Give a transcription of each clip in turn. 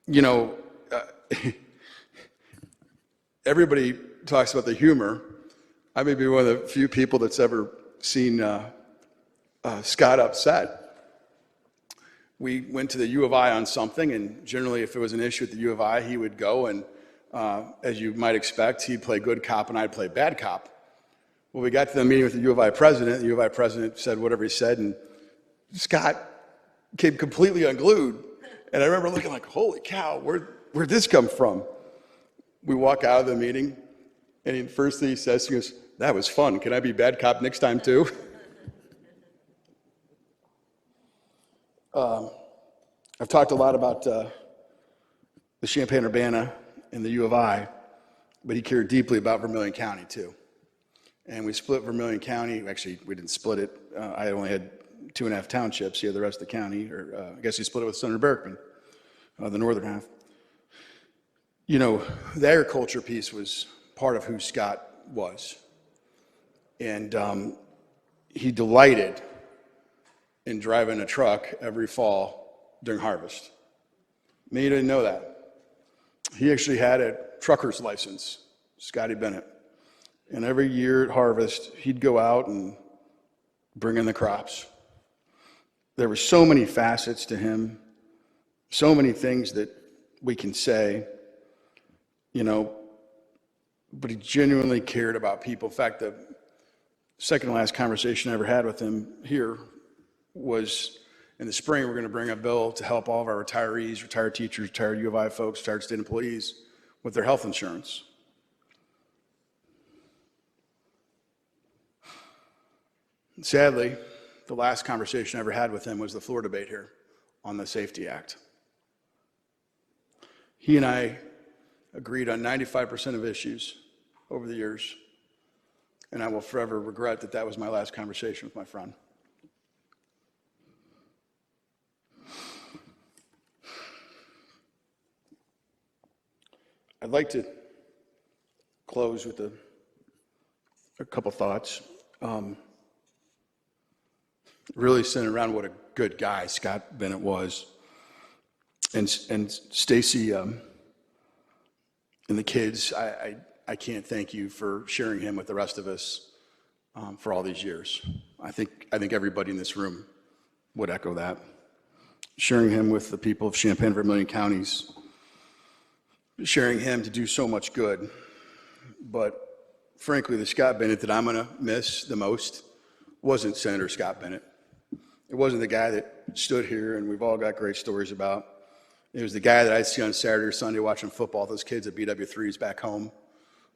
you know, everybody talks about the humor. I may be one of the few people that's ever seen Scott upset. We went to the U of I on something, and generally if there was an issue at the U of I, he would go and, as you might expect, he'd play good cop and I'd play bad cop. Well, we got to the meeting with the U of I president. The U of I president said whatever he said, and Scott came completely unglued. And I remember looking like, holy cow, where'd this come from? We walk out of the meeting, and the first thing he says, he goes, that was fun. Can I be bad cop next time too? I've talked a lot about the Champaign-Urbana and the U of I, but he cared deeply about Vermilion County too. And we split Vermilion County. Actually, we didn't split it. I only had 2.5 townships. He had the rest of the county, or I guess he split it with Senator Berkman, the northern half. You know, the agriculture piece was part of who Scott was. And he delighted in driving a truck every fall during harvest. Many didn't know that. He actually had a trucker's license, Scotty Bennett. And every year at harvest, he'd go out and bring in the crops. There were so many facets to him, so many things that we can say, you know, but he genuinely cared about people. In fact, the second to last conversation I ever had with him here was in the spring. We're going to bring a bill to help all of our retirees, retired teachers, retired U of I folks, retired state employees with their health insurance. Sadly, the last conversation I ever had with him was the floor debate here on the Safety Act. He and I agreed on 95% of issues over the years, and I will forever regret that that was my last conversation with my friend. I'd like to close with a couple thoughts. Really centered around what a good guy Scott Bennett was. And Stacy and the kids, I can't thank you for sharing him with the rest of us for all these years. I think everybody in this room would echo that. Sharing him with the people of Champaign and Vermilion counties, sharing him to do so much good. But frankly, the Scott Bennett that I'm gonna miss the most wasn't Senator Scott Bennett. It wasn't the guy that stood here and we've all got great stories about. It was the guy that I'd see on Saturday or Sunday watching football, those kids at BW3s back home.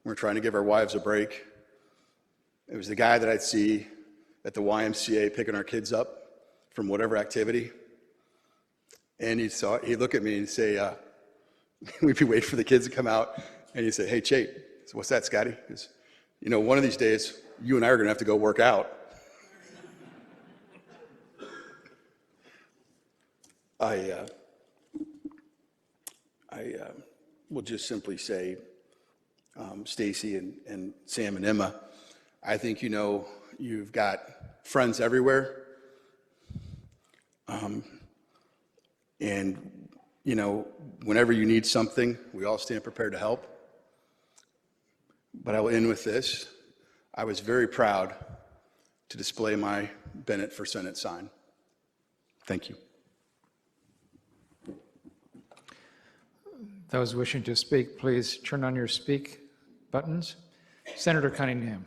We're trying to give our wives a break. It was the guy that I'd see at the YMCA picking our kids up from whatever activity. And he'd look at me and say, we'd be waiting for the kids to come out, and he'd say, hey, Chait, so what's that, Scotty? Because, you know, one of these days, you and I are going to have to go work out. I will just simply say, Stacy and Sam and Emma, I think you know you've got friends everywhere. And, you know, whenever you need something, we all stand prepared to help. But I will end with this. I was very proud to display my Bennett for Senate sign. Thank you. Those wishing to speak, please turn on your speak buttons. Senator Cunningham.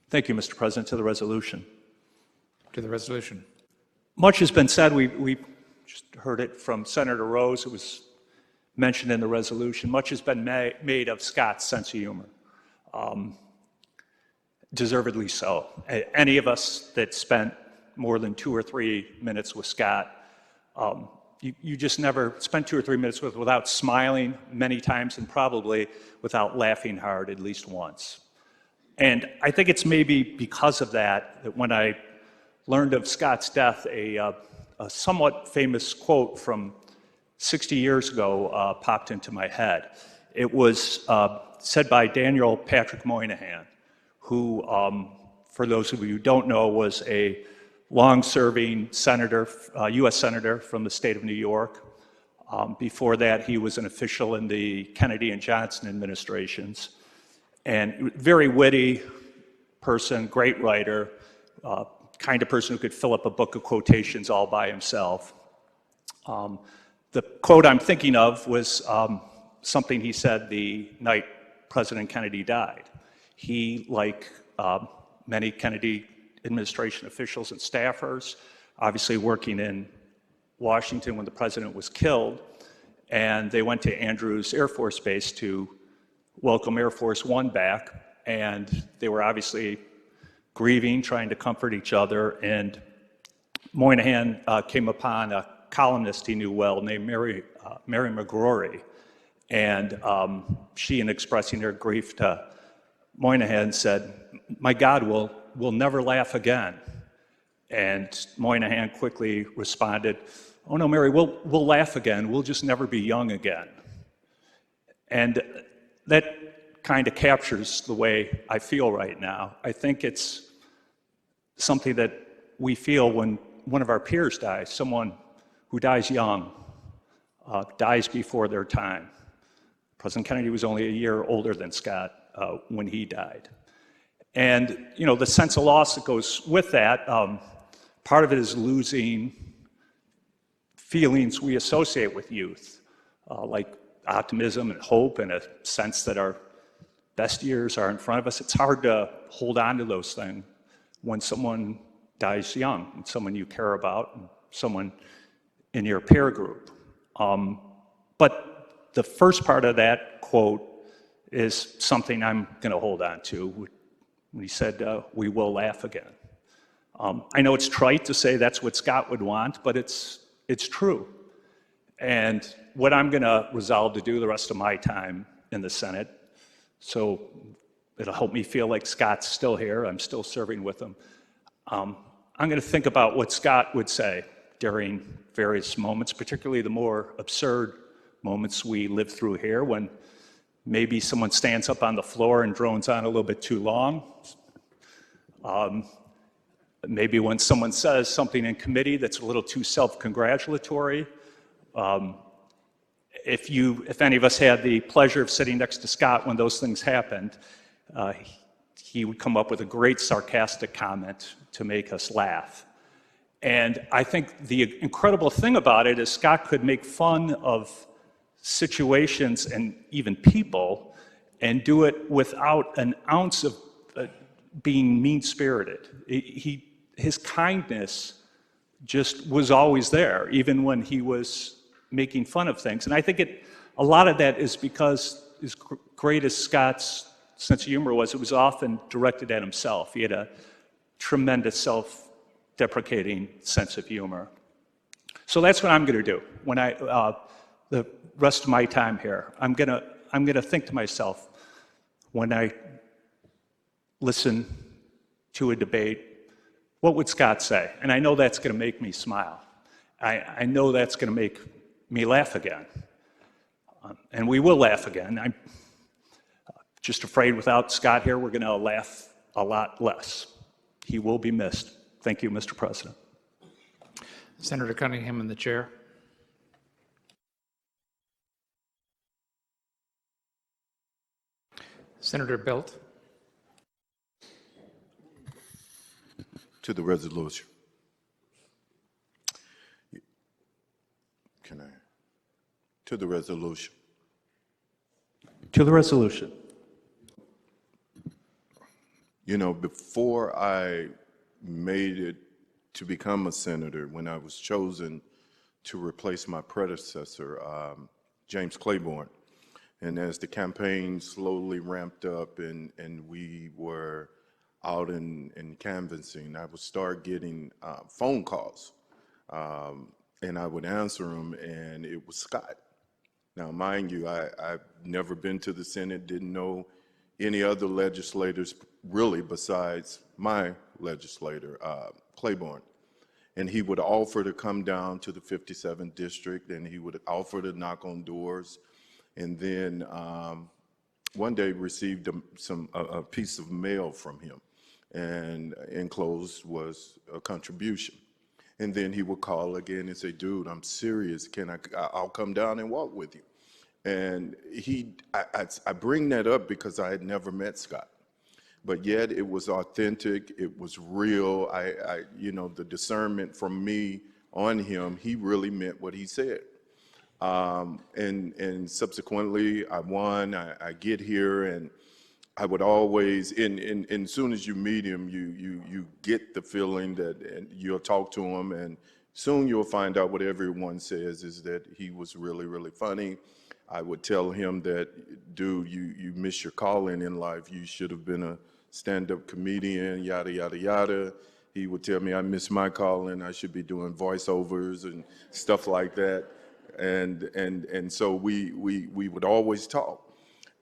Thank you, Mr. President. To the resolution. To the resolution. Much has been said. We just heard it from Senator Rose. It was mentioned in the resolution. Much has been made of Scott's sense of humor. Deservedly so. Any of us that spent more than 2 or 3 minutes with Scott, you just never spent 2 or 3 minutes without smiling many times and probably without laughing hard at least once. And I think it's maybe because of that that when I learned of Scott's death, a somewhat famous quote from 60 years ago popped into my head. It was said by Daniel Patrick Moynihan, who, for those of you who don't know, was long-serving senator, U.S. senator from the state of New York. Before that, he was an official in the Kennedy and Johnson administrations. And very witty person, great writer, kind of person who could fill up a book of quotations all by himself. The quote I'm thinking of was something he said the night President Kennedy died. He, like many Kennedy administration officials and staffers, obviously working in Washington when the president was killed, and they went to Andrews Air Force Base to welcome Air Force One back, and they were obviously grieving, trying to comfort each other, and Moynihan came upon a columnist he knew well named Mary McGrory, and she, in expressing her grief to Moynihan, said, "My God, we'll never laugh again." And Moynihan quickly responded, "Oh no, Mary, we'll laugh again. We'll just never be young again." And that kind of captures the way I feel right now. I think it's something that we feel when one of our peers dies, someone who dies young, dies before their time. President Kennedy was only a year older than Scott when he died. And, you know, the sense of loss that goes with that, part of it is losing feelings we associate with youth, like optimism and hope and a sense that our best years are in front of us. It's hard to hold on to those things when someone dies young, and someone you care about, and someone in your peer group. But the first part of that quote is something I'm going to hold on to, when he said, "We will laugh again." I know it's trite to say that's what Scott would want, but it's true. And what I'm going to resolve to do the rest of my time in the Senate, so it'll help me feel like Scott's still here, I'm still serving with him, I'm going to think about what Scott would say during various moments, particularly the more absurd moments we live through here, when maybe someone stands up on the floor and drones on a little bit too long. Maybe when someone says something in committee that's a little too self-congratulatory. If any of us had the pleasure of sitting next to Scott when those things happened, he would come up with a great sarcastic comment to make us laugh. And I think the incredible thing about it is Scott could make fun of situations and even people and do it without an ounce of being mean-spirited. His kindness just was always there, even when he was making fun of things. And I think a lot of that is because, as great as Scott's sense of humor was, it was often directed at himself. He had a tremendous self-deprecating sense of humor. So that's what I'm going to do when the rest of my time here. I'm going to think to myself, when I listen to a debate, what would Scott say? And I know that's going to make me smile. I know that's going to make me laugh again. And we will laugh again. I'm just afraid without Scott here, we're going to laugh a lot less. He will be missed. Thank you, Mr. President. Senator Cunningham in the chair. Senator Belt. To the resolution. To the resolution. To the resolution. You know, before I made it to become a senator, when I was chosen to replace my predecessor, James Claiborne, and as the campaign slowly ramped up and we were out in canvassing, I would start getting phone calls, and I would answer them, and it was Scott. Now, mind you, I've never been to the Senate, didn't know any other legislators really besides my legislator, Claiborne. And he would offer to come down to the 57th district, and he would offer to knock on doors. And then one day received a piece of mail from him. and enclosed was a contribution. And then he would call again and say, dude, I'm serious. I'll come down and walk with you. And I bring that up because I had never met Scott, but yet it was authentic. It was real. The discernment from me on him, he really meant what he said. And subsequently I won, I get here, and I would always, and as soon as you meet him, you get the feeling that, and you'll talk to him, and soon you'll find out what everyone says is that he was really, really funny. I would tell him that, dude, you missed your calling in life. You should have been a stand-up comedian, yada, yada, yada. He would tell me I missed my calling. I should be doing voiceovers and stuff like that. And so we would always talk.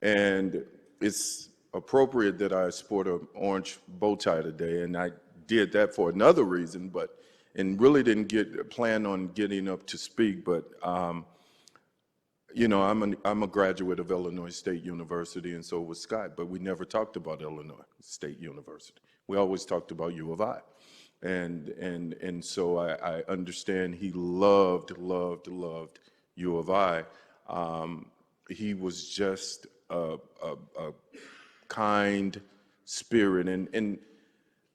And it's appropriate that I sport an orange bow tie today, and I did that for another reason, and really didn't plan on getting up to speak, but I'm a graduate of Illinois State University, and so was Scott, but we never talked about Illinois State University. We always talked about U of I. And so I understand he loved U of I. He was just a kind spirit, and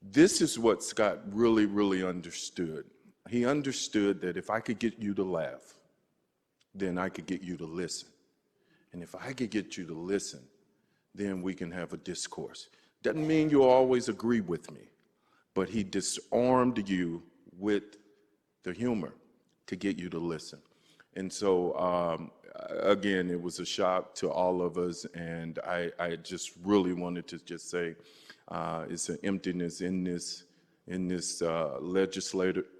this is what Scott really, really understood. He understood that if I could get you to laugh, then I could get you to listen. And if I could get you to listen, then we can have a discourse. Doesn't mean you'll always agree with me, but he disarmed you with the humor to get you to listen. And so, again, it was a shock to all of us, and I just really wanted to just say it's an emptiness in this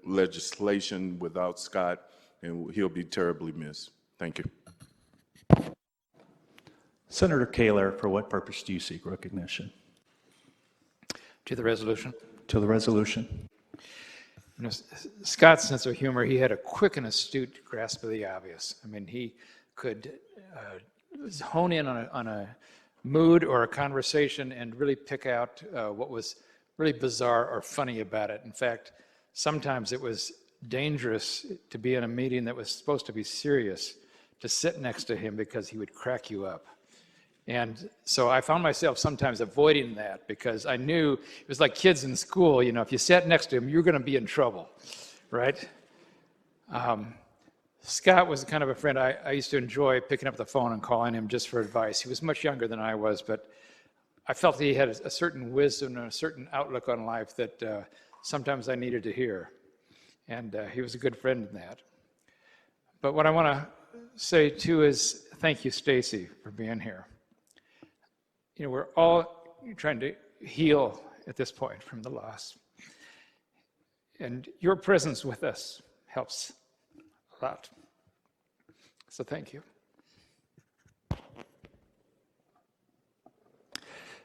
legislation without Scott, and he'll be terribly missed. Thank you. Senator Kaler, for what purpose do you seek recognition? To the resolution. To the resolution. Scott's sense of humor, he had a quick and astute grasp of the obvious. I mean, he could hone in on a mood or a conversation and really pick out what was really bizarre or funny about it. In fact, sometimes it was dangerous to be in a meeting that was supposed to be serious to sit next to him because he would crack you up. And so I found myself sometimes avoiding that because I knew it was like kids in school, if you sat next to him, you're going to be in trouble, right? Scott was the kind of a friend I used to enjoy picking up the phone and calling him just for advice. He was much younger than I was, but I felt he had a certain wisdom and a certain outlook on life that sometimes I needed to hear. And he was a good friend in that. But what I want to say too is thank you, Stacy, for being here. We're all trying to heal at this point from the loss. And your presence with us helps a lot. So thank you.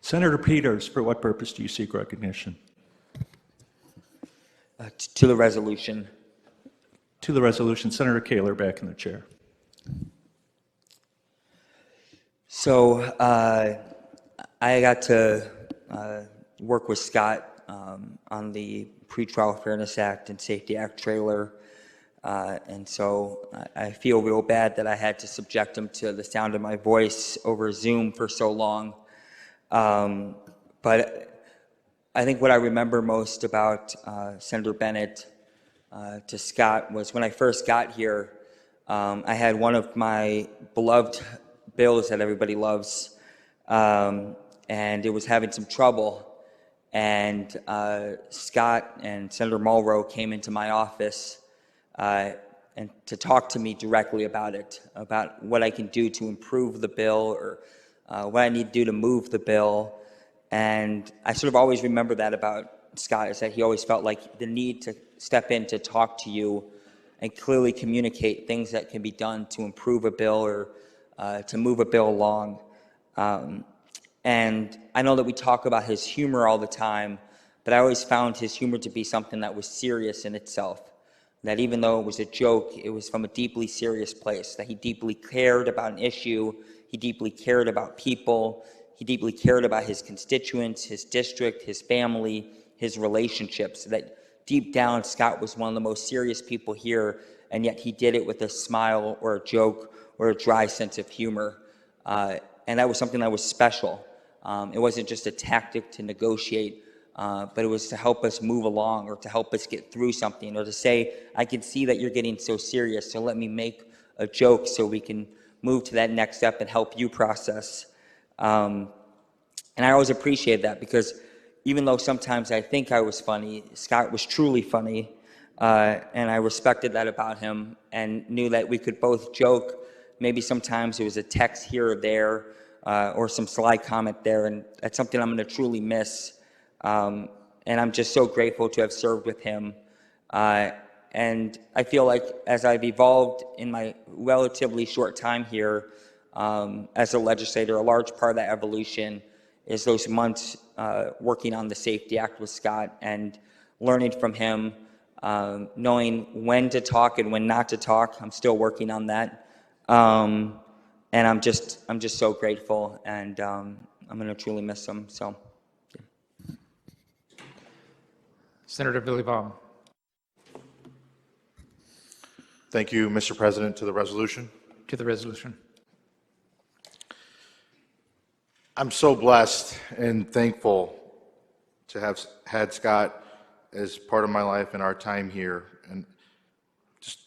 Senator Peters, for what purpose do you seek recognition? To the resolution. To the resolution. Senator Kaler, back in the chair. So I got to work with Scott on the Pretrial Fairness Act and Safety Act trailer. And so I feel real bad that I had to subject him to the sound of my voice over Zoom for so long. But I think what I remember most about Senator Bennett to Scott was when I first got here, I had one of my beloved bills that everybody loves, and it was having some trouble. And Scott and Senator Mulrow came into my office and to talk to me directly about it, about what I can do to improve the bill or what I need to do to move the bill. And I sort of always remember that about Scott, is that he always felt like the need to step in to talk to you and clearly communicate things that can be done to improve a bill or to move a bill along. And I know that we talk about his humor all the time, but I always found his humor to be something that was serious in itself. That even though it was a joke, it was from a deeply serious place, that he deeply cared about an issue, he deeply cared about people, he deeply cared about his constituents, his district, his family, his relationships, that deep down, Scott was one of the most serious people here, and yet he did it with a smile or a joke or a dry sense of humor. And that was something that was special. It wasn't just a tactic to negotiate, but it was to help us move along or to help us get through something or to say, I can see that you're getting so serious, so let me make a joke so we can move to that next step and help you process. And I always appreciate that because even though sometimes I think I was funny, Scott was truly funny, and I respected that about him and knew that we could both joke. Maybe sometimes it was a text here or there, or some sly comment there, and that's something I'm going to truly miss. And I'm just so grateful to have served with him. And I feel like as I've evolved in my relatively short time here as a legislator, a large part of that evolution is those months working on the Safety Act with Scott and learning from him, knowing when to talk and when not to talk. I'm still working on that. And I'm just so grateful, and I'm going to truly miss him. So, yeah. Senator Billy Baum. Thank you, Mr. President. To the resolution. To the resolution. I'm so blessed and thankful to have had Scott as part of my life and our time here, and just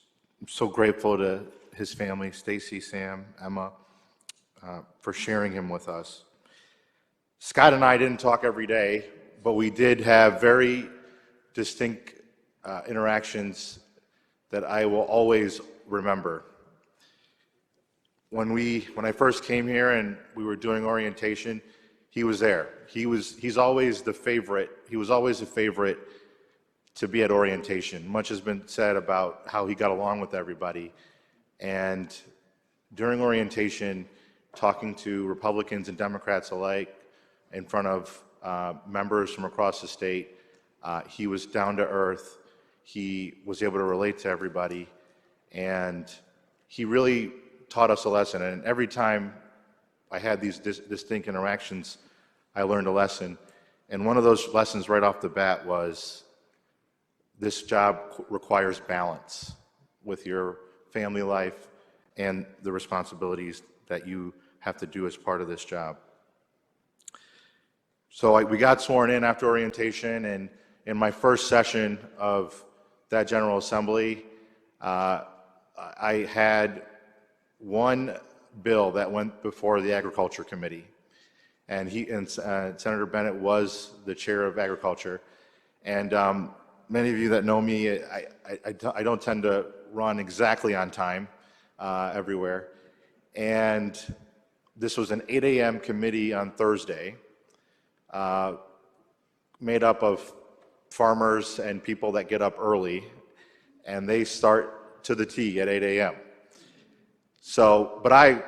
I'm so grateful to his family, Stacy, Sam, Emma, for sharing him with us. Scott and I didn't talk every day, but we did have very distinct interactions that I will always remember. When I first came here and we were doing orientation, he was there. He's always the favorite. He was always a favorite to be at orientation. Much has been said about how he got along with everybody. And during orientation, talking to Republicans and Democrats alike in front of members from across the state, he was down to earth. He was able to relate to everybody, and he really taught us a lesson. And every time I had these distinct interactions, I learned a lesson. And one of those lessons right off the bat was this job requires balance with your family life and the responsibilities that you have to do as part of this job. So we got sworn in after orientation, and in my first session of that General Assembly, I had one bill that went before the Agriculture Committee, and Senator Bennett was the chair of Agriculture. And many of you that know me, I don't tend to run exactly on time everywhere. And this was an 8 a.m. committee on Thursday, made up of farmers and people that get up early, and they start to the T at 8 a.m. So, but I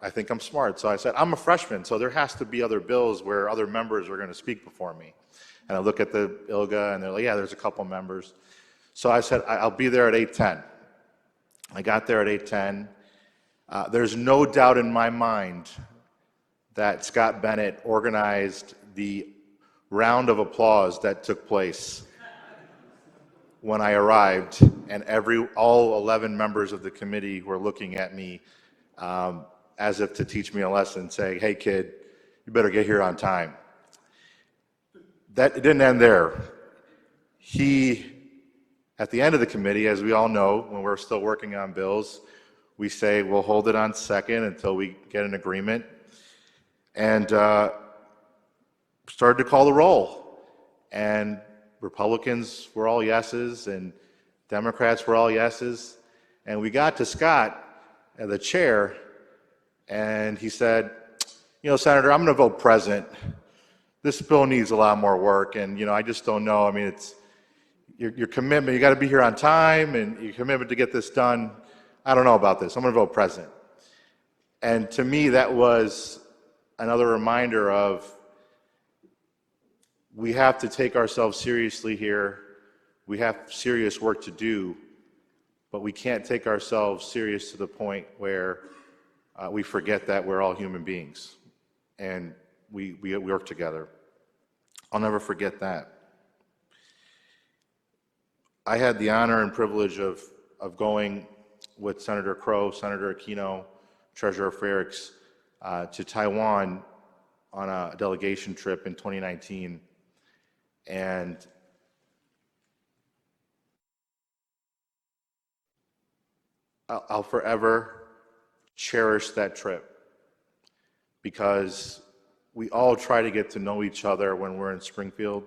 think I'm smart. So I said, I'm a freshman, so there has to be other bills where other members are going to speak before me. And I look at the ILGA, and they're like, yeah, there's a couple members. So I said, I'll be there at 8:10. I got there at 8:10. There's no doubt in my mind that Scott Bennett organized the round of applause that took place when I arrived, and all 11 members of the committee were looking at me as if to teach me a lesson, saying, hey kid, you better get here on time. It didn't end there. At the end of the committee, as we all know, when we're still working on bills, we say we'll hold it on second until we get an agreement, and started to call the roll. And Republicans were all yeses, and Democrats were all yeses. And we got to Scott, the chair, and he said, Senator, I'm going to vote present. This bill needs a lot more work, and I just don't know. I mean, it's your commitment. You got to be here on time, and your commitment to get this done. I don't know about this. I'm going to vote present. And to me, that was another reminder of we have to take ourselves seriously here. We have serious work to do, but we can't take ourselves serious to the point where we forget that we're all human beings. And we worked together. I'll never forget that. I had the honor and privilege of going with Senator Crow, Senator Aquino, Treasurer Frericks to Taiwan on a delegation trip in 2019. And I'll forever cherish that trip because we all try to get to know each other when we're in Springfield,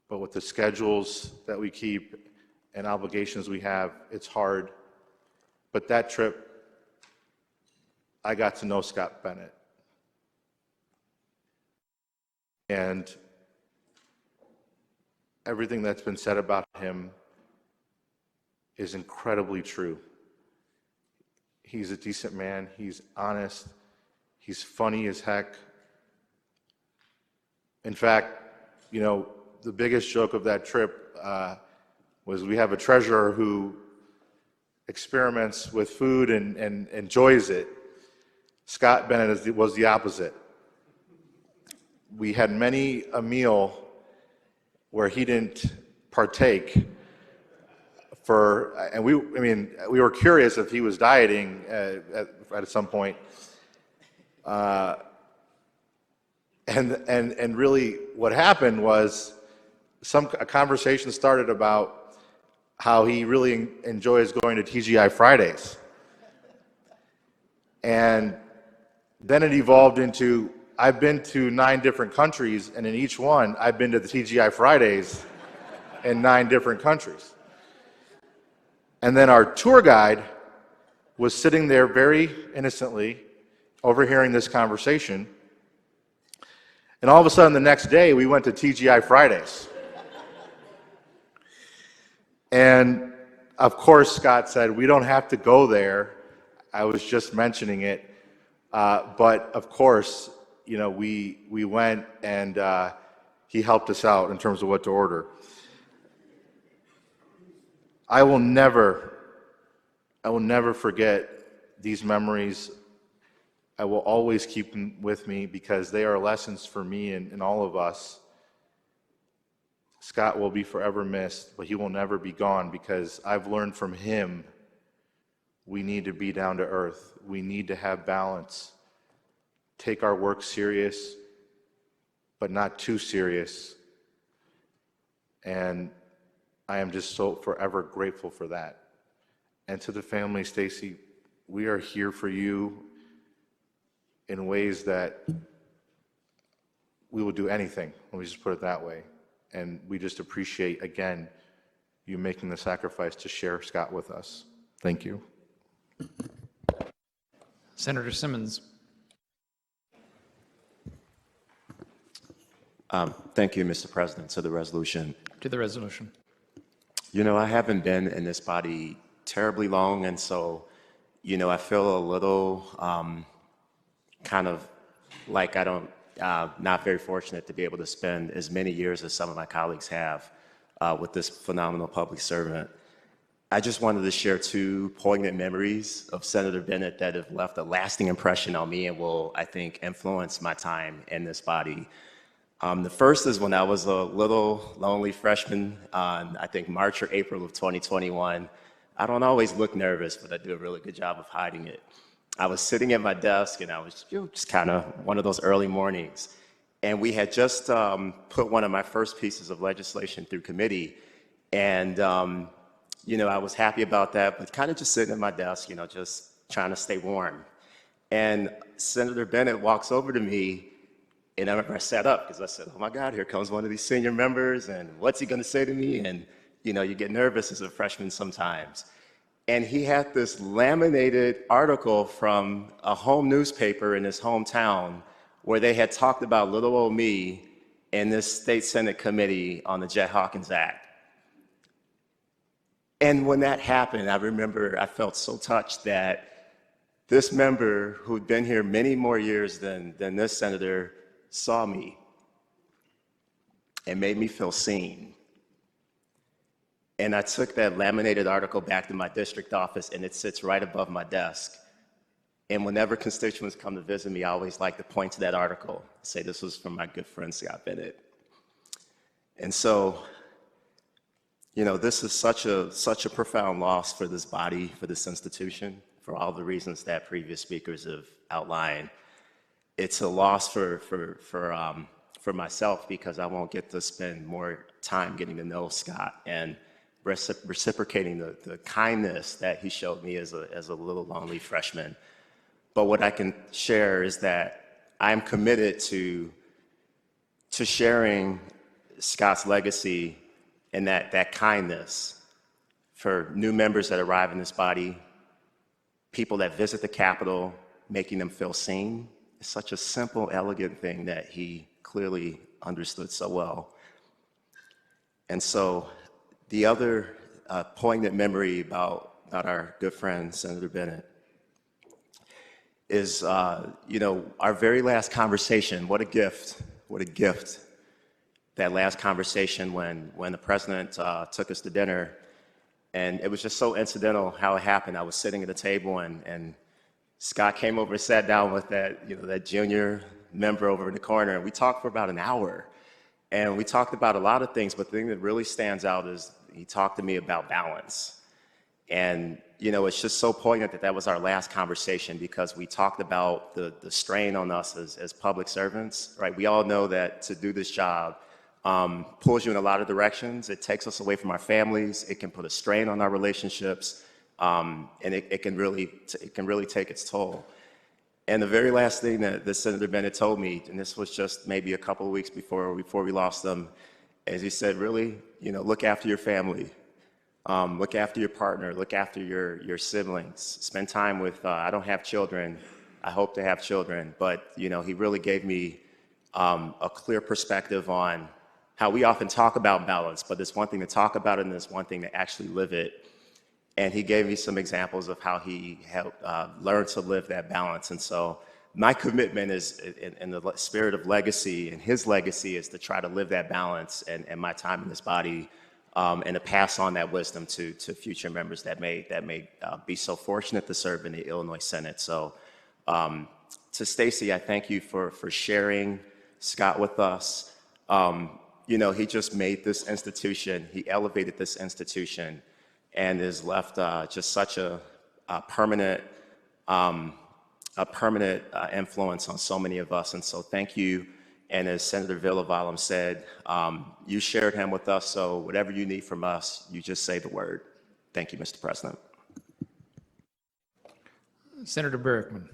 but with the schedules that we keep and obligations we have, it's hard. But that trip, I got to know Scott Bennett. And everything that's been said about him is incredibly true. He's a decent man, he's honest, he's funny as heck. In fact, you know, the biggest joke of that trip was we have a treasurer who experiments with food and enjoys it. Scott Bennett was the opposite. We had many a meal where he didn't partake and we were curious if he was dieting at some point. And really what happened was a conversation started about how he really enjoys going to TGI Fridays. And then it evolved into, I've been to 9 different countries, and in each one, I've been to the TGI Fridays in 9 different countries. And then our tour guide was sitting there very innocently, overhearing this conversation. And all of a sudden, the next day, we went to TGI Fridays. And of course, Scott said, we don't have to go there. I was just mentioning it. But of course, you know, we went and he helped us out in terms of what to order. I will never forget these memories. I will always keep them with me because they are lessons for me and all of us. Scott will be forever missed, but he will never be gone because I've learned from him we need to be down to earth. We need to have balance. Take our work serious, but not too serious. And I am just so forever grateful for that. And to the family, Stacy, we are here for you in ways that we will do anything. Let me just put it that way. And we just appreciate, again, you making the sacrifice to share Scott with us. Thank you. Senator Simmons. Thank you, Mr. President. So the resolution. To the resolution. You know, I haven't been in this body terribly long, and so, you know, I feel a little kind of like I don't, not very fortunate to be able to spend as many years as some of my colleagues have with this phenomenal public servant. I just wanted to share 2 poignant memories of Senator Bennett that have left a lasting impression on me and will, I think, influence my time in this body. The first is when I was a little lonely freshman on, I think, March or April of 2021. I don't always look nervous, but I do a really good job of hiding it. I was sitting at my desk, and I was just kind of one of those early mornings. And we had just put one of my first pieces of legislation through committee. And, you know, I was happy about that, but kind of just sitting at my desk, you know, just trying to stay warm. And Senator Bennett walks over to me, and I remember I sat up because I said, oh my God, here comes one of these senior members, and what's he gonna say to me? And you know, you get nervous as a freshman sometimes. And he had this laminated article from a home newspaper in his hometown where they had talked about little old me in this state Senate committee on the Jett Hawkins Act. And when that happened, I remember I felt so touched that this member who'd been here many more years than this senator saw me and made me feel seen. And I took that laminated article back to my district office, and it sits right above my desk. And whenever constituents come to visit me, I always like to point to that article, say this was from my good friend Scott Bennett. And so, you know, this is such a profound loss for this body, for this institution, for all the reasons that previous speakers have outlined. It's a loss for myself because I won't get to spend more time getting to know Scott and reciprocating the kindness that he showed me as a little lonely freshman. But what I can share is that I'm committed to sharing Scott's legacy and that kindness for new members that arrive in this body, people that visit the Capitol, making them feel seen. It's such a simple, elegant thing that he clearly understood so well. And so the other poignant memory about our good friend, Senator Bennett, is, you know, our very last conversation. What a gift that last conversation when the president took us to dinner. And it was just so incidental how it happened. I was sitting at a table and Scott came over and sat down with that junior member over in the corner, and we talked for about an hour. And we talked about a lot of things, but the thing that really stands out is he talked to me about balance. And, you know, it's just so poignant that was our last conversation because we talked about the strain on us as public servants, right? We all know that to do this job pulls you in a lot of directions. It takes us away from our families. It can put a strain on our relationships, and it can really take its toll. And the very last thing that Senator Bennett told me, and this was just maybe a couple of weeks before we lost him, is he said, really, you know, look after your family, look after your partner, look after your siblings, spend time with. I don't have children. I hope to have children, but you know, he really gave me a clear perspective on how we often talk about balance, but it's one thing to talk about it and it's one thing to actually live it. And he gave me some examples of how he helped learn to live that balance. And so my commitment is in the spirit of legacy, and his legacy is to try to live that balance and my time in this body, and to pass on that wisdom to future members that may be so fortunate to serve in the Illinois Senate. So to Stacy, I thank you for sharing Scott with us. You know, he just made this institution, he elevated this institution, and has left just such a permanent influence on so many of us. And so thank you. And as Senator Villavalum said, you shared him with us, so whatever you need from us, you just say the word. Thank you, Mr. President. Senator Berkman.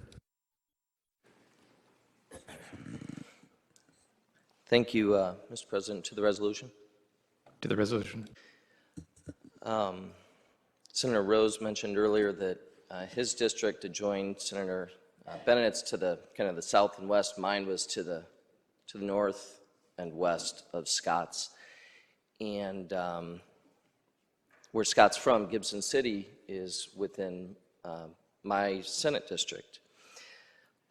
Thank you, Mr. President. To the resolution. To the resolution. Senator Rose mentioned earlier that his district adjoined Senator Bennett's to the kind of the south and west. Mine was to the north and west of Scott's. And where Scott's from, Gibson City, is within my Senate district.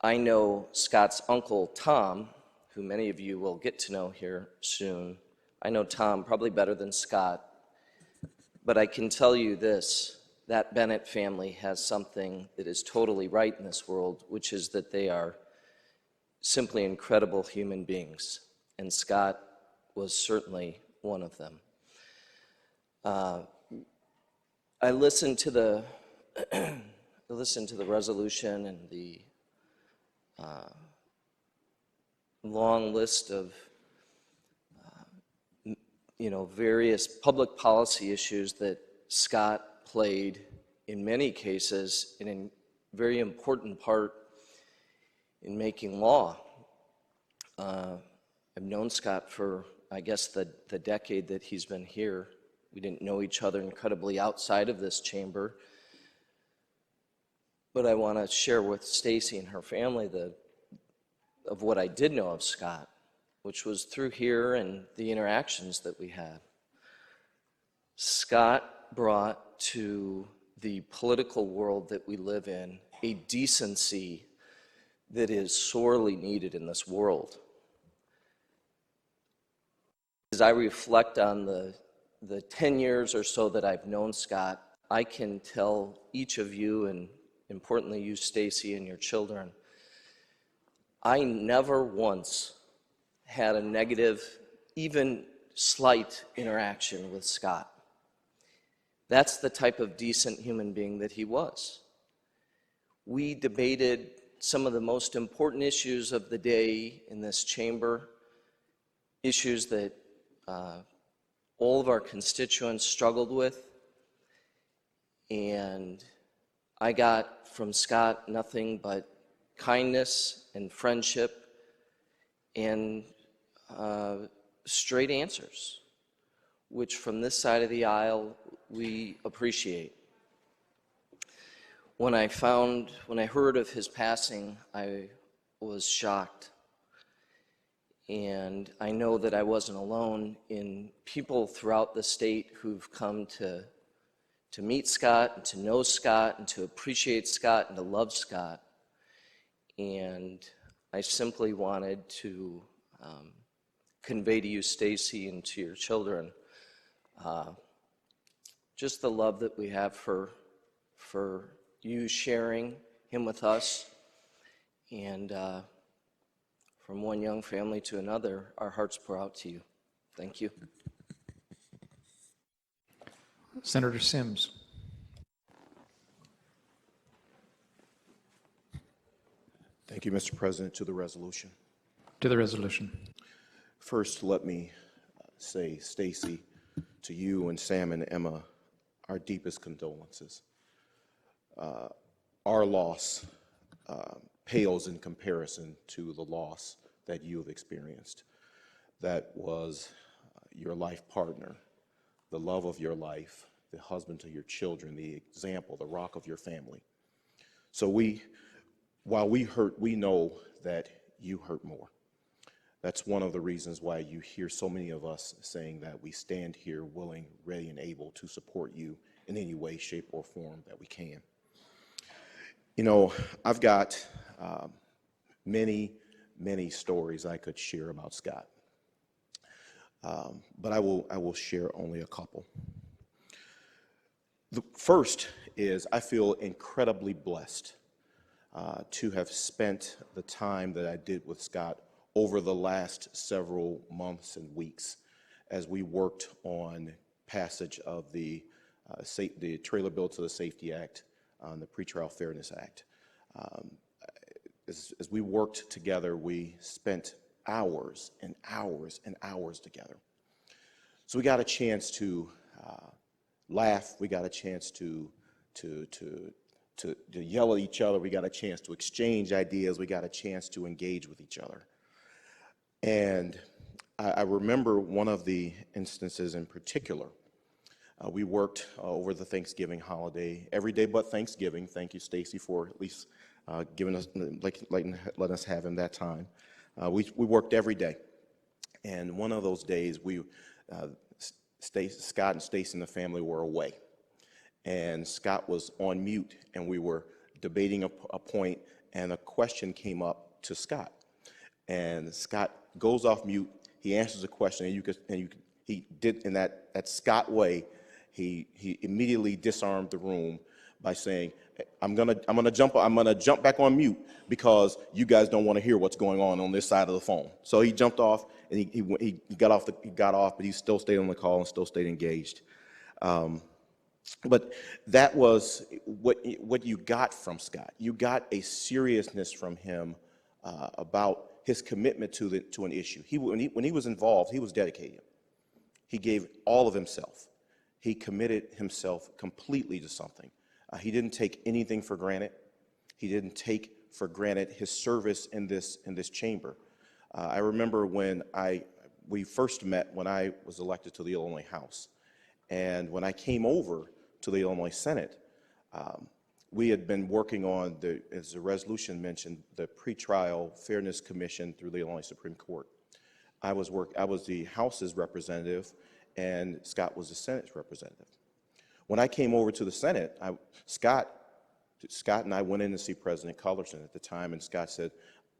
I know Scott's uncle, Tom, who many of you will get to know here soon. I know Tom probably better than Scott, but I can tell you this, that Bennett family has something that is totally right in this world, which is that they are simply incredible human beings, and Scott was certainly one of them. I listened to the resolution and the long list of various public policy issues that Scott played in many cases in a very important part in making law. I've known Scott for, I guess, the decade that he's been here. We didn't know each other incredibly outside of this chamber. But I want to share with Stacy and her family of what I did know of Scott, which was through here and the interactions that we had. Scott brought to the political world that we live in a decency that is sorely needed in this world. As I reflect on the 10 years or so that I've known Scott, I can tell each of you and importantly you, Stacy, and your children, I never once had a negative, even slight interaction with Scott. That's the type of decent human being that he was. We debated some of the most important issues of the day in this chamber, issues that all of our constituents struggled with, and I got from Scott nothing but kindness and friendship and straight answers, which from this side of the aisle we appreciate. When I heard of his passing, I was shocked. And I know that I wasn't alone in people throughout the state who've come to meet Scott and to know Scott and to appreciate Scott and to love Scott. And I simply wanted to convey to you, Stacy, and to your children, just the love that we have for you sharing him with us. And from one young family to another, our hearts pour out to you. Thank you. Senator Sims. Thank you, Mr. President. To the resolution. To the resolution. First, let me say, Stacy, to you and Sam and Emma, our deepest condolences. Our loss pales in comparison to the loss that you have experienced. That was your life partner, the love of your life, the husband to your children, the example, the rock of your family. So while we hurt, we know that you hurt more. That's one of the reasons why you hear so many of us saying that we stand here willing, ready, and able to support you in any way, shape, or form that we can. You know, I've got many stories I could share about Scott, but I will share only a couple. The first is I feel incredibly blessed to have spent the time that I did with Scott over the last several months and weeks as we worked on passage of the trailer bill to the Safety Act, the Pretrial Fairness Act. As we worked together, we spent hours and hours and hours together. So we got a chance to laugh. We got a chance to yell at each other. We got a chance to exchange ideas. We got a chance to engage with each other. And I remember one of the instances in particular. We worked over the Thanksgiving holiday, every day but Thanksgiving. Thank you, Stacy, for at least giving us, letting us have him that time. We worked every day. And one of those days, Scott and Stacy and the family were away. And Scott was on mute, and we were debating a point, and a question came up to Scott. And Scott goes off mute. He answers a question, and he did in that Scott way. He immediately disarmed the room by saying, I'm gonna jump back on mute because you guys don't want to hear what's going on this side of the phone. So he jumped off, and he got off, but he still stayed on the call and still stayed engaged. But that was what you got from Scott. You got a seriousness from him about his commitment to an issue. When he was involved, he was dedicated. He gave all of himself. He committed himself completely to something. He didn't take anything for granted. He didn't take for granted his service in this chamber. I remember when we first met when I was elected to the Illinois House, and when I came over to the Illinois Senate, we had been working on as the resolution mentioned, the Pretrial Fairness Commission through the Illinois Supreme Court. I was the House's representative, and Scott was the Senate's representative. When I came over to the Senate, Scott and I went in to see President Cullerton at the time, and Scott said,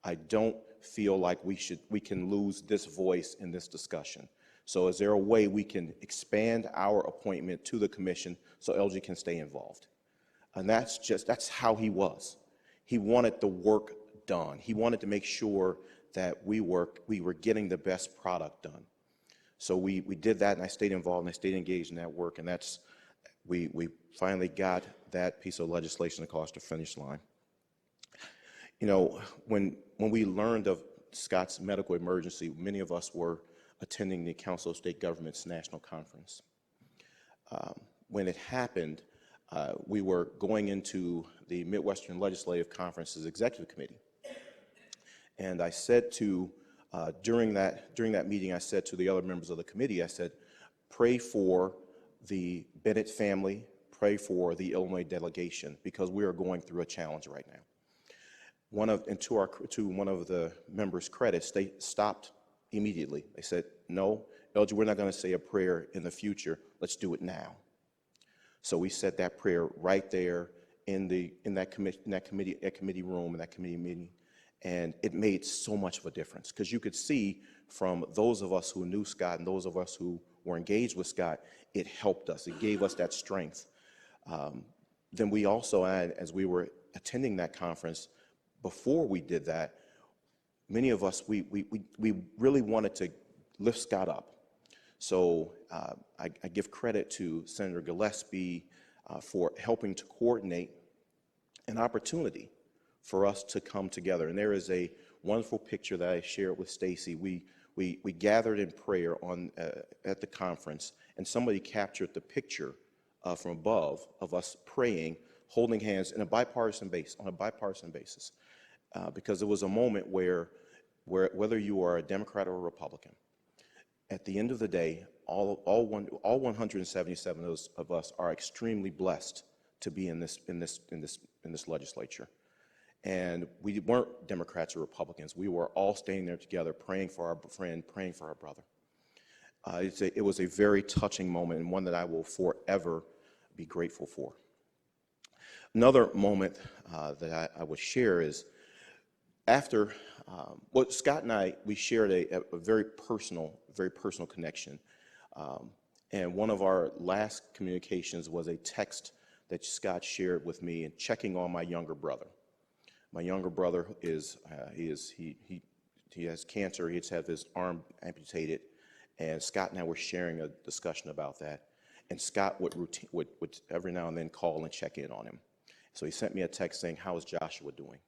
I don't feel like we can lose this voice in this discussion. So is there a way we can expand our appointment to the commission so LG can stay involved? And that's how he was. He wanted the work done. He wanted to make sure that we were getting the best product done. So we did that, and I stayed involved and I stayed engaged in that work, and we finally got that piece of legislation across the finish line. You know, when we learned of Scott's medical emergency, many of us were attending the Council of State Governments National Conference. When it happened, we were going into the Midwestern Legislative Conference's Executive Committee. And I said to, during that meeting, I said to the other members of the committee, I said, pray for the Bennett family, pray for the Illinois delegation, because we are going through a challenge right now. To one of the members' credits, they stopped immediately. They said, no, Elgie, we're not going to say a prayer in the future. Let's do it now. So we said that prayer right there in that committee room, in that committee meeting, and it made so much of a difference, because you could see from those of us who knew Scott and those of us who were engaged with Scott, it helped us. It gave us that strength. Then we also, as we were attending that conference, before we did that, many of us, we really wanted to lift Scott up. So I give credit to Senator Gillespie for helping to coordinate an opportunity for us to come together. And there is a wonderful picture that I shared with Stacy. We gathered in prayer at the conference, and somebody captured the picture from above of us praying, holding hands on a bipartisan basis, because it was a moment where whether you are a Democrat or a Republican, at the end of the day, all 177 of us are extremely blessed to be in this legislature. And we weren't Democrats or Republicans. We were all staying there together, praying for our friend, praying for our brother. It was a very touching moment, and one that I will forever be grateful for. Another moment that I would share is after, Scott and I, we shared a very personal connection. And one of our last communications was a text that Scott shared with me and checking on my younger brother. My younger brother he has cancer. He has had his arm amputated, and Scott and I were sharing a discussion about that. And Scott would every now and then call and check in on him. So he sent me a text saying, "How is Joshua doing?"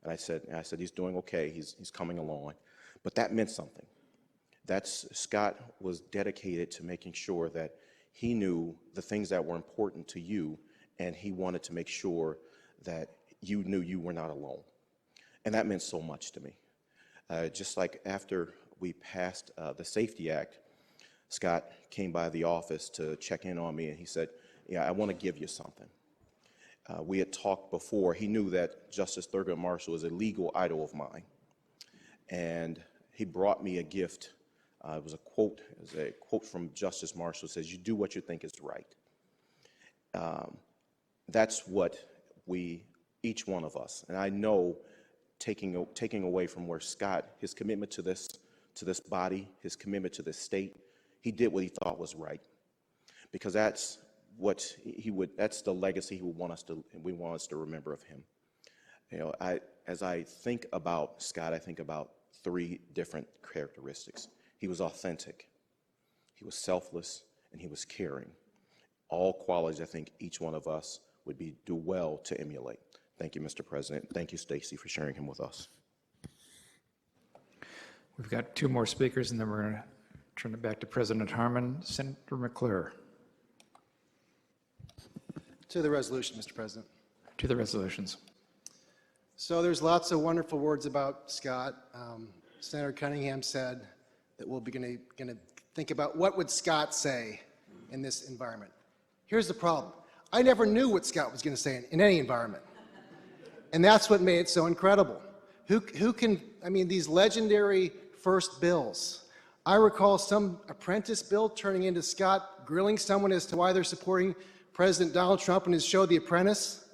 And I said, "He's doing okay. He's coming along." But that meant something. Scott was dedicated to making sure that he knew the things that were important to you, and he wanted to make sure that you knew you were not alone. And that meant so much to me. Just like after we passed the Safety Act, Scott came by the office to check in on me, and he said, "Yeah, I want to give you something." We had talked before. He knew that Justice Thurgood Marshall is a legal idol of mine. And he brought me a gift. It was a quote from Justice Marshall. It says, "You do what you think is right." That's what each one of us, and I know taking away from where Scott, his commitment to this body, his commitment to this state, he did what he thought was right. Because that's the legacy we want us to remember of him. You know, as I think about Scott, I think about three different characteristics. He was authentic, he was selfless, and he was caring. All qualities I think each one of us would do well to emulate. Thank you, Mr. President. Thank you, Stacy, for sharing him with us. We've got two more speakers, and then we're going to turn it back to President Harmon. Senator McClure. To the resolution, Mr. President. To the resolutions. So there's lots of wonderful words about Scott. Senator Cunningham said that we'll be going to think about what would Scott say in this environment. Here's the problem. I never knew what Scott was going to say in any environment. And that's what made it so incredible. These legendary first bills. I recall some apprentice bill turning into Scott grilling someone as to why they're supporting President Donald Trump in his show, The Apprentice.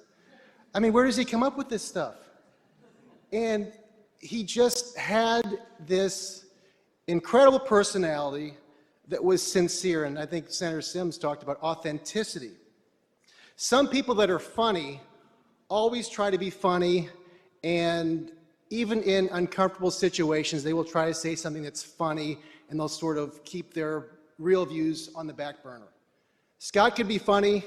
I mean, where does he come up with this stuff? And he just had this incredible personality that was sincere, and I think Senator Sims talked about authenticity. Some people that are funny always try to be funny, and even in uncomfortable situations, they will try to say something that's funny, and they'll sort of keep their real views on the back burner. Scott could be funny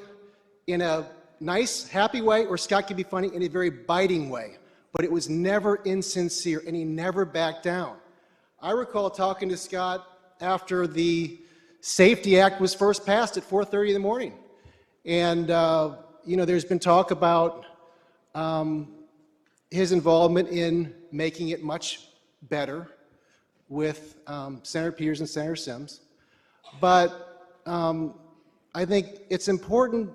in a nice, happy way, or Scott could be funny in a very biting way, but it was never insincere, and he never backed down. I recall talking to Scott after the Safety Act was first passed at 4:30 in the morning. And, you know, there's been talk about his involvement in making it much better with Senator Peters and Senator Sims. But I think it's important,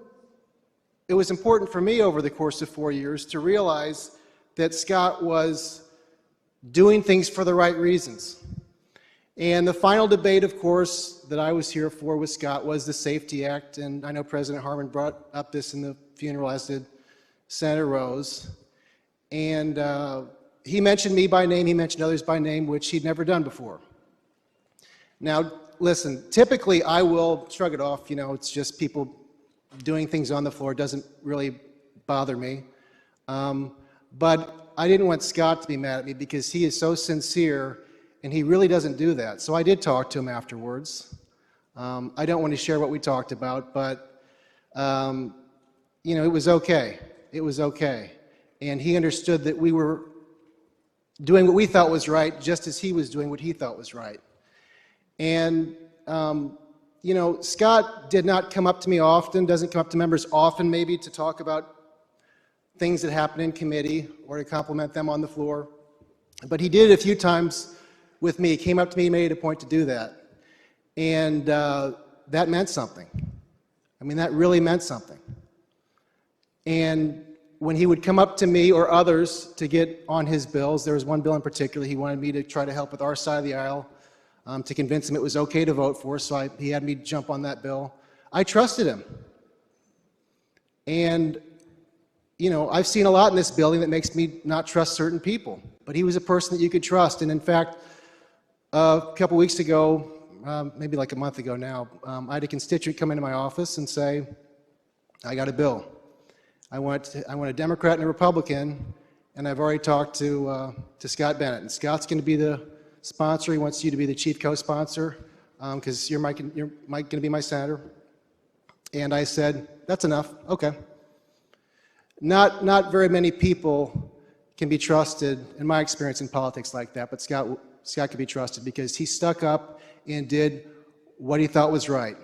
it was important for me over the course of 4 years to realize that Scott was doing things for the right reasons. And the final debate, of course, that I was here for with Scott was the Safety Act, and I know President Harmon brought up this in the funeral, as did Senator Rose. And he mentioned me by name, he mentioned others by name, which he'd never done before. Now, listen, typically I will shrug it off, you know, it's just people doing things on the floor, it doesn't really bother me. But I didn't want Scott to be mad at me because he is so sincere and he really doesn't do that. So I did talk to him afterwards. I don't want to share what we talked about, but you know, it was okay. It was okay. And he understood that we were doing what we thought was right, just as he was doing what he thought was right. And you know, Scott did not come up to me often, doesn't come up to members often maybe to talk about things that happen in committee or to compliment them on the floor. But he did it a few times with me. He came up to me, made it a point to do that. And that meant something. I mean, that really meant something. And when he would come up to me or others to get on his bills, there was one bill in particular he wanted me to try to help with our side of the aisle to convince him it was okay to vote for, so he had me jump on that bill. I trusted him. And you know, I've seen a lot in this building that makes me not trust certain people, but he was a person that you could trust. And in fact, a couple weeks ago, maybe like a month ago now, I had a constituent come into my office and say, I got a bill. I want a Democrat and a Republican, and I've already talked to Scott Bennett. And Scott's going to be the sponsor. He wants you to be the chief co-sponsor because you're going to be my senator. And I said, that's enough. Okay. Not very many people can be trusted, in my experience in politics, like that, but Scott could be trusted because he stuck up and did what he thought was right.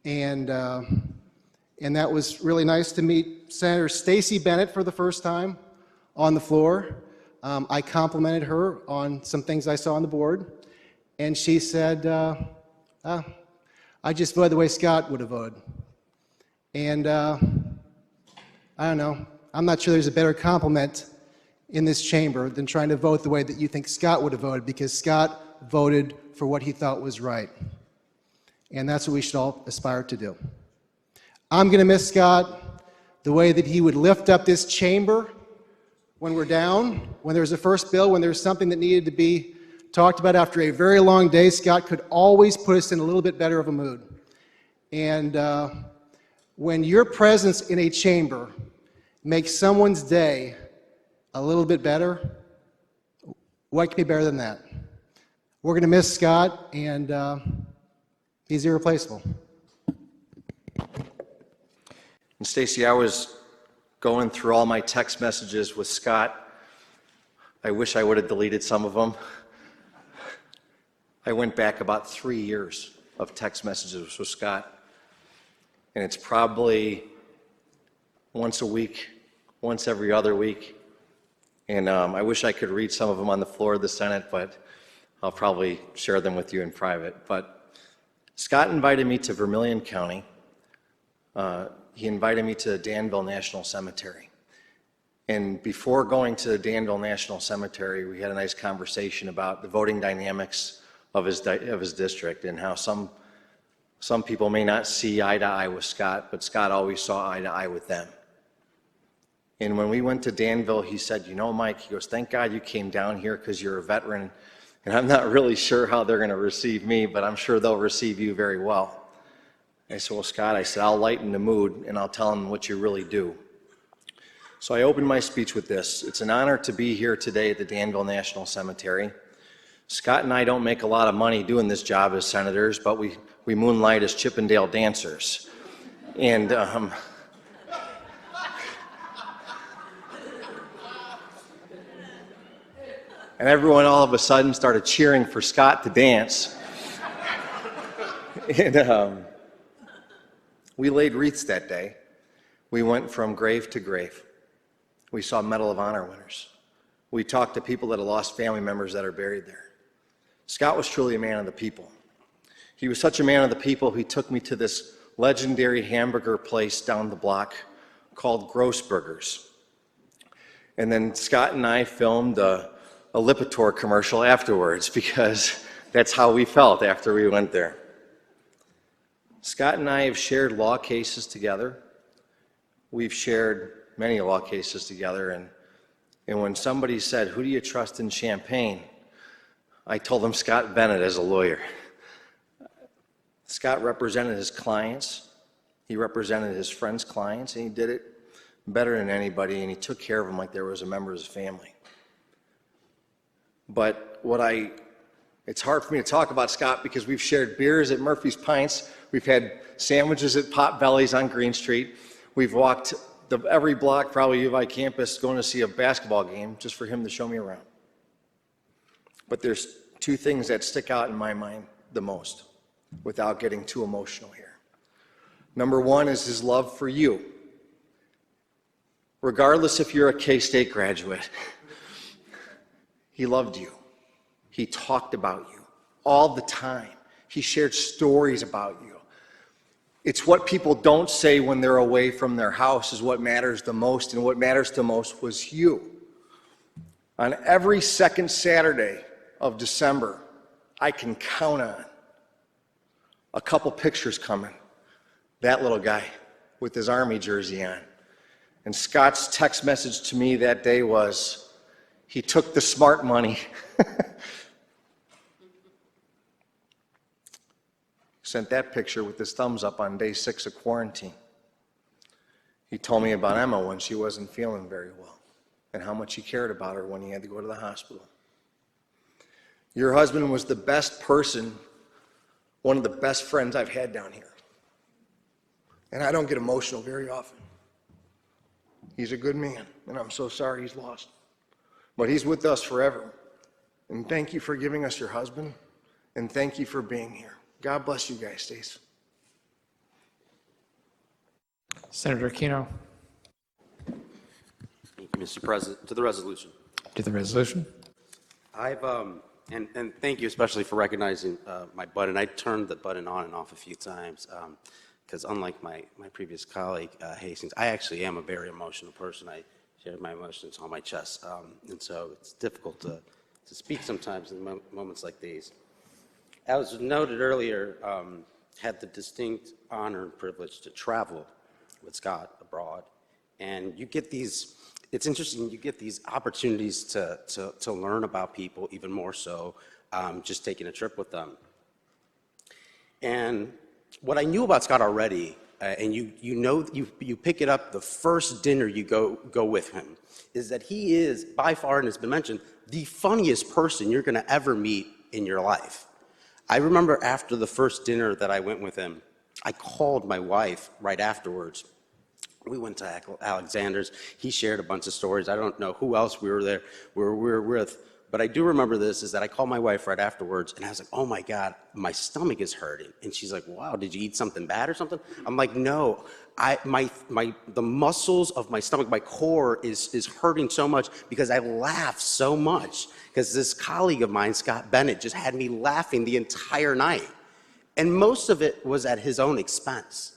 And that was really nice to meet Senator Stacey Bennett for the first time on the floor. I complimented her on some things I saw on the board, and she said, I just voted the way Scott would have voted. And I don't know. I'm not sure there's a better compliment in this chamber than trying to vote the way that you think Scott would have voted, because Scott voted for what he thought was right. And that's what we should all aspire to do. I'm going to miss Scott, the way that he would lift up this chamber when we're down, when there's a first bill, when there's something that needed to be talked about after a very long day. Scott could always put us in a little bit better of a mood. And when your presence in a chamber makes someone's day a little bit better, what could be better than that? We're going to miss Scott, and he's irreplaceable. And Stacey, I was going through all my text messages with Scott. I wish I would have deleted some of them. I went back about 3 years of text messages with Scott. And it's probably once a week, once every other week. And I wish I could read some of them on the floor of the Senate, but I'll probably share them with you in private. But Scott invited me to Vermilion County. He invited me to Danville National Cemetery. And before going to Danville National Cemetery, we had a nice conversation about the voting dynamics of his district and how some people may not see eye to eye with Scott, but Scott always saw eye to eye with them. And when we went to Danville, he said, you know, Mike, he goes, thank God you came down here because you're a veteran, and I'm not really sure how they're going to receive me, but I'm sure they'll receive you very well. I said, well, Scott, I said, I'll lighten the mood and I'll tell him what you really do. So I opened my speech with this. It's an honor to be here today at the Danville National Cemetery. Scott and I don't make a lot of money doing this job as senators, but we moonlight as Chippendale dancers. And everyone all of a sudden started cheering for Scott to dance. And we laid wreaths that day. We went from grave to grave. We saw Medal of Honor winners. We talked to people that have lost family members that are buried there. Scott was truly a man of the people. He was such a man of the people, he took me to this legendary hamburger place down the block called Grossburgers. And then Scott and I filmed a Lipitor commercial afterwards because that's how we felt after we went there. Scott and I have shared law cases together. We've shared many law cases together, and when somebody said, who do you trust in Champaign? I told them Scott Bennett as a lawyer. Scott represented his clients, he represented his friends' clients, and he did it better than anybody, and he took care of them like there was a member of his family. But it's hard for me to talk about Scott because we've shared beers at Murphy's Pints, we've had sandwiches at Potbelly's on Green Street, we've walked every block, probably U of I campus, going to see a basketball game just for him to show me around. But there's two things that stick out in my mind the most, without getting too emotional here. Number one is his love for you. Regardless if you're a K-State graduate, he loved you. He talked about you all the time. He shared stories about you. It's what people don't say when they're away from their house is what matters the most, and what matters the most was you. On every second Saturday of December, I can count on a couple pictures coming. That little guy with his Army jersey on. And Scott's text message to me that day was, he took the smart money. Sent that picture with his thumbs up on day 6 of quarantine. He told me about Emma when she wasn't feeling very well and how much he cared about her when he had to go to the hospital. Your husband was the best person, one of the best friends I've had down here. And I don't get emotional very often. He's a good man, and I'm so sorry he's lost. But he's with us forever. And thank you for giving us your husband, and thank you for being here. God bless you guys, Stace. Senator Aquino. Thank you, Mr. President. To the resolution. To the resolution. I've and thank you especially for recognizing my button. I turned the button on and off a few times because unlike my previous colleague Hastings, I actually am a very emotional person. I share my emotions on my chest, and so it's difficult to speak sometimes in moments like these. As noted earlier, had the distinct honor and privilege to travel with Scott abroad, and you get these. It's interesting. You get these opportunities to learn about people even more so, just taking a trip with them. And what I knew about Scott already, and you pick it up the first dinner you go with him, is that he is by far, and it's been mentioned, the funniest person you're going to ever meet in your life. I remember after the first dinner that I went with him, I called my wife right afterwards. We went to Alexander's. He shared a bunch of stories. I don't know who else we were with, but I do remember this, is that I called my wife right afterwards, and I was like, oh my God, my stomach is hurting. And she's like, wow, did you eat something bad or something? I'm like, no, the muscles of my stomach, my core is hurting so much because I laughed so much. Because this colleague of mine, Scott Bennett, just had me laughing the entire night. And most of it was at his own expense.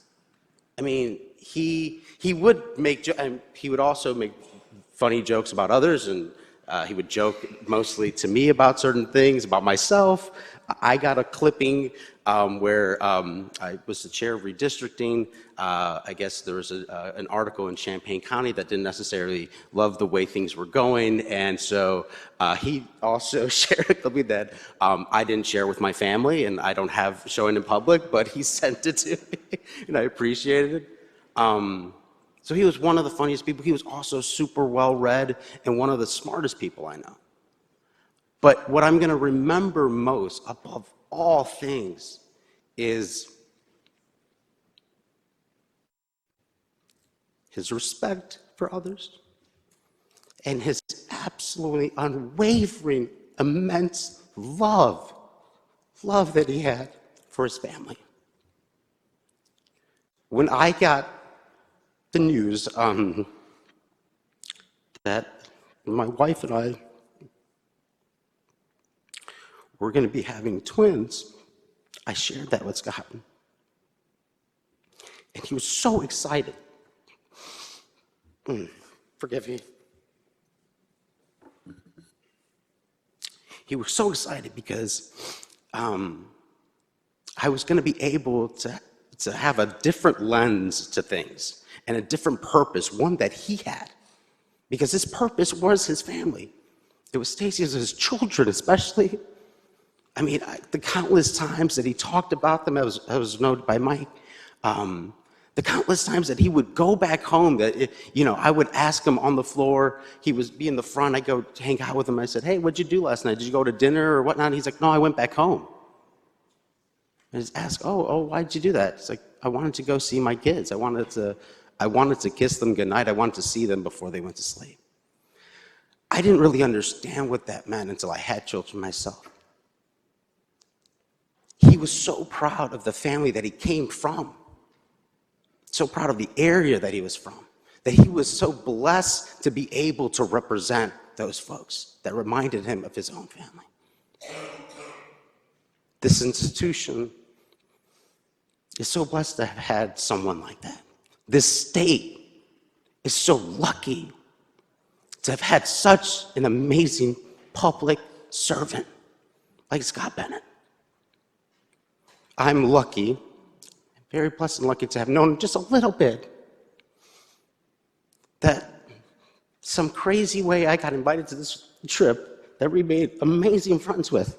I mean, he would also make funny jokes about others, and he would joke mostly to me about certain things, about myself. I got a clipping where I was the chair of redistricting. I guess there was an article in Champaign County that didn't necessarily love the way things were going, and so he also shared a clipping that I didn't share with my family, and I don't have showing in public, but he sent it to me, and I appreciated it. So he was one of the funniest people. He was also super well-read and one of the smartest people I know. But what I'm going to remember most, above all things, is his respect for others and his absolutely unwavering, immense love that he had for his family. When I got the news that my wife and I were going to be having twins, I shared that with Scott. And he was so excited. Forgive me. He was so excited because I was going to be able to have a different lens to things and a different purpose, one that he had. Because his purpose was his family. It was Stacy's, his children especially. I mean, the countless times that he talked about them, as was noted by Mike, the countless times that he would go back home, that, you know, I would ask him on the floor, he was be in the front, I'd go hang out with him, I said, hey, what'd you do last night? Did you go to dinner or whatnot? And he's like, no, I went back home. And I just ask, oh, why'd you do that? It's like, I wanted to go see my kids. I wanted to kiss them goodnight. I wanted to see them before they went to sleep. I didn't really understand what that meant until I had children myself. He was so proud of the family that he came from, so proud of the area that he was from, that he was so blessed to be able to represent those folks that reminded him of his own family. This institution is so blessed to have had someone like that. This state is so lucky to have had such an amazing public servant like Scott Bennett. I'm lucky, very blessed and lucky to have known just a little bit that some crazy way I got invited to this trip that we made amazing friends with,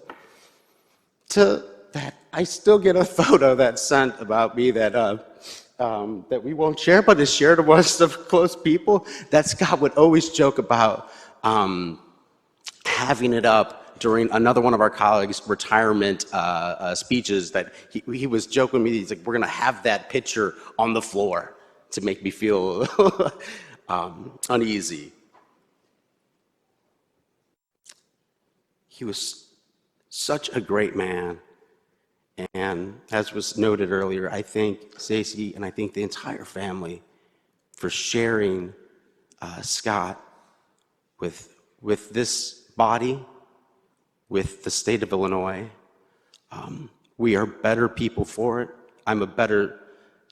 to that I still get a photo that's sent about me that that we won't share, but is shared amongst the close people, that Scott would always joke about having it up during another one of our colleagues' retirement speeches, that he was joking with me, he's like, we're gonna have that picture on the floor to make me feel uneasy. He was such a great man. And as was noted earlier, I thank Stacy and I thank the entire family for sharing Scott with this body, with the state of Illinois. We are better people for it. I'm a better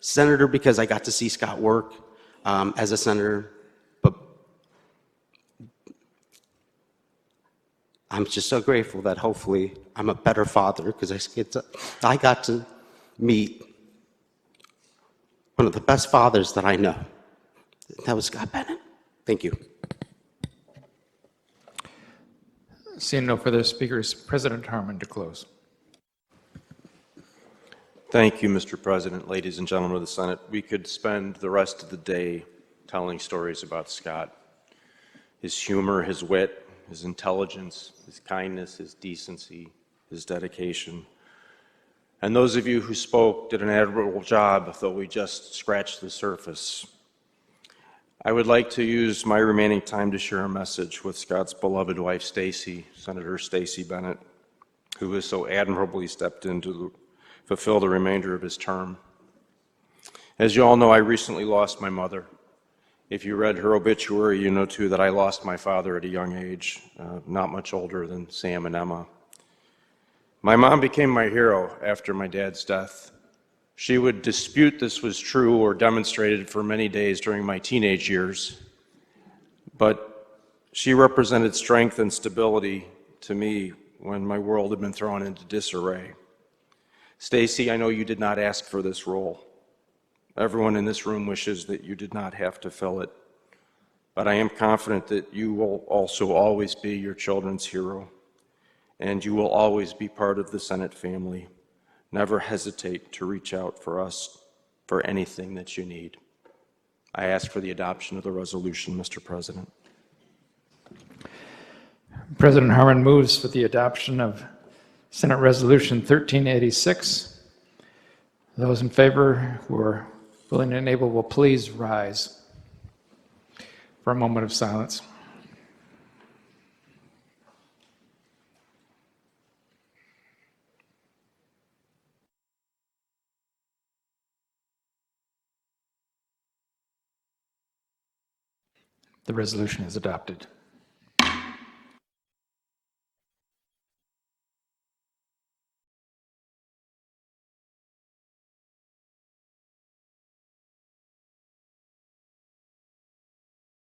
senator because I got to see Scott work as a senator, but I'm just so grateful that hopefully I'm a better father because I got to meet one of the best fathers that I know. That was Scott Bennett. Thank you. Seeing no further speakers, President Harmon to close. Thank you, Mr. President, ladies and gentlemen of the Senate. We could spend the rest of the day telling stories about Scott. His humor, his wit, his intelligence, his kindness, his decency, his dedication. And those of you who spoke did an admirable job, though we just scratched the surface. I would like to use my remaining time to share a message with Scott's beloved wife, Stacy, Senator Stacy Bennett, who has so admirably stepped in to fulfill the remainder of his term. As you all know, I recently lost my mother. If you read her obituary, you know too that I lost my father at a young age, not much older than Sam and Emma. My mom became my hero after my dad's death. She would dispute this was true or demonstrated for many days during my teenage years, but she represented strength and stability to me when my world had been thrown into disarray. Stacy, I know you did not ask for this role. Everyone in this room wishes that you did not have to fill it. But I am confident that you will also always be your children's hero, and you will always be part of the Senate family. Never hesitate to reach out for us for anything that you need. I ask for the adoption of the resolution, Mr. President. President Harmon moves for the adoption of Senate Resolution 1386. Those in favor who are willing and able will please rise for a moment of silence. The resolution is adopted.